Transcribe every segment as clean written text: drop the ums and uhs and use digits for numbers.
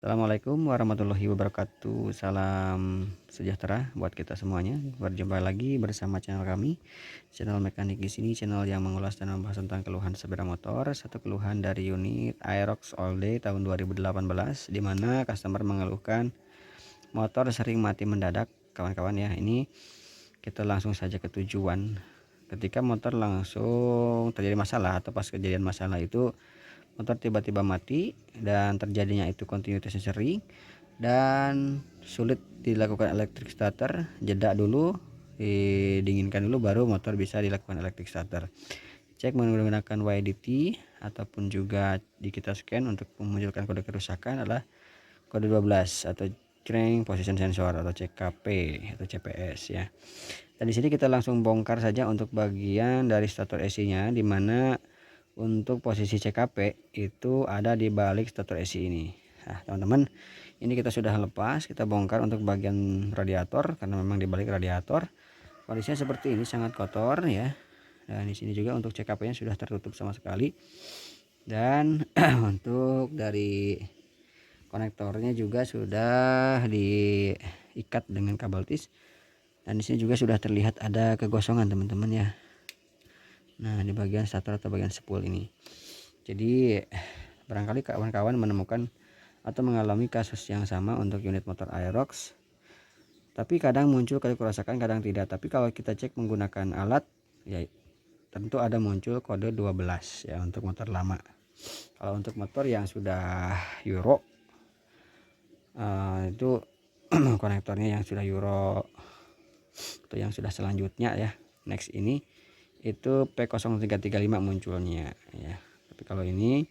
Assalamualaikum warahmatullahi wabarakatuh. Salam sejahtera buat kita semuanya. Berjumpa lagi bersama channel kami, channel mekanik di sini, channel yang mengulas dan membahas tentang keluhan sepeda motor. Satu keluhan dari unit Aerox All Day tahun 2018, di mana customer mengeluhkan motor sering mati mendadak, kawan-kawan ya. Ini kita langsung saja ke tujuan. Ketika motor langsung terjadi masalah atau pas kejadian masalah itu motor tiba-tiba mati dan terjadinya itu kontinuitasnya sering dan sulit dilakukan electric starter, jeda dulu, didinginkan dulu baru motor bisa dilakukan electric starter. Cek menggunakan YDT ataupun juga di kita scan untuk memunculkan kode kerusakan adalah kode 12 atau crank position sensor atau CKP atau CPS ya. Dan di sini kita langsung bongkar saja untuk bagian dari stator AC-nya, di mana untuk posisi CKP itu ada di balik stator AC ini. Nah, teman-teman, ini kita sudah lepas, kita bongkar untuk bagian radiator karena memang di balik radiator kondisinya seperti ini, sangat kotor ya. Dan di sini juga untuk CKP-nya sudah tertutup sama sekali. Dan untuk dari konektornya juga sudah diikat dengan kabel tis. Dan di sini juga sudah terlihat ada kegosongan, teman-teman ya. Nah, di bagian stator atau bagian spool ini. Jadi barangkali kawan-kawan menemukan atau mengalami kasus yang sama untuk unit motor Aerox. Tapi kadang muncul kode kerusakan, kadang tidak. Tapi kalau kita cek menggunakan alat, ya tentu ada muncul kode 12 ya untuk motor lama. Kalau untuk motor yang sudah Euro, itu konektornya yang sudah Euro atau yang sudah selanjutnya ya, next ini itu P0335 munculnya ya. Tapi kalau ini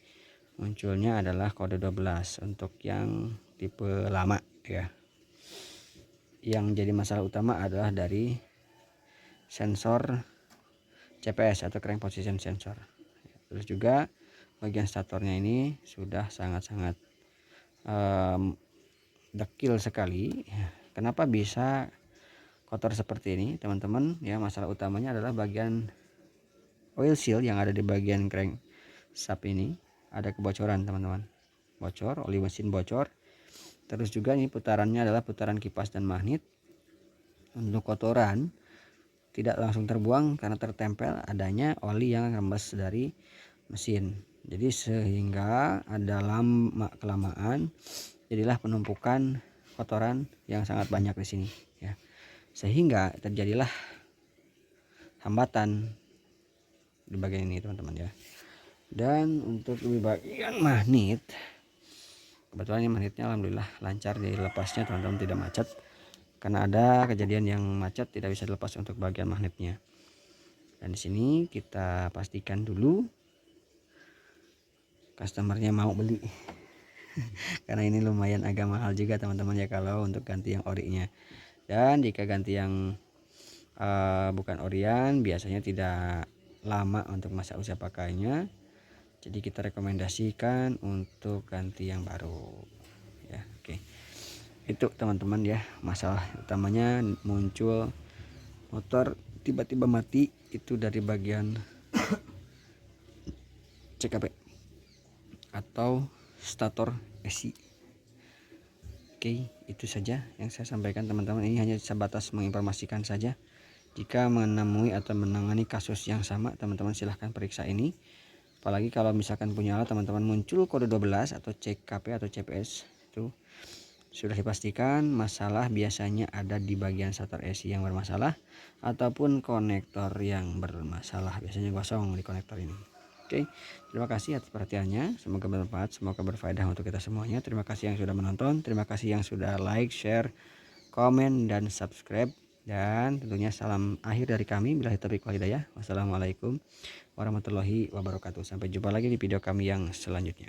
munculnya adalah kode 12 untuk yang tipe lama ya. Yang jadi masalah utama adalah dari sensor CPS atau crank position sensor. Terus juga bagian statornya ini sudah sangat-sangat dekil sekali. Kenapa bisa kotor seperti ini, teman-teman ya? Masalah utamanya adalah bagian oil seal yang ada di bagian crank shaft ini ada kebocoran, teman-teman. Bocor, oli mesin bocor. Terus juga ini putarannya adalah putaran kipas dan magnet. Untuk kotoran tidak langsung terbuang karena tertempel adanya oli yang rembes dari mesin. Jadi sehingga ada lama kelamaan jadilah penumpukan kotoran yang sangat banyak di sini ya. Sehingga terjadilah hambatan di bagian ini, teman-teman ya. Dan untuk di bagian magnet, kebetulan ini magnetnya alhamdulillah lancar dilepasnya, teman-teman, tidak macet. Karena ada kejadian yang macet tidak bisa dilepas untuk bagian magnetnya. Dan di sini kita pastikan dulu customernya mau beli. Karena ini lumayan agak mahal juga, teman-teman ya, kalau untuk ganti yang orinya. Dan jika ganti yang bukan orian biasanya tidak lama untuk masa usia pakainya. Jadi kita rekomendasikan untuk ganti yang baru ya. Oke, itu teman-teman ya, masalah utamanya muncul motor tiba-tiba mati itu dari bagian CKP atau stator AC. Oke, itu saja yang saya sampaikan, teman-teman. Ini hanya sebatas menginformasikan saja. Jika menemui atau menangani kasus yang sama, teman-teman silahkan periksa ini. Apalagi kalau misalkan punya alat, teman-teman, muncul kode 12 atau CKP atau CPS, itu sudah dipastikan masalah biasanya ada di bagian stator AC yang bermasalah ataupun konektor yang bermasalah, biasanya gosong di konektor ini. Oke, terima kasih atas perhatiannya, semoga bermanfaat, semoga berfaedah untuk kita semuanya. Terima kasih yang sudah menonton, terima kasih yang sudah like, share, komen, dan subscribe. Dan tentunya salam akhir dari kami, billahi taufiq wal hidayah. Wassalamualaikum warahmatullahi wabarakatuh. Sampai jumpa lagi di video kami yang selanjutnya.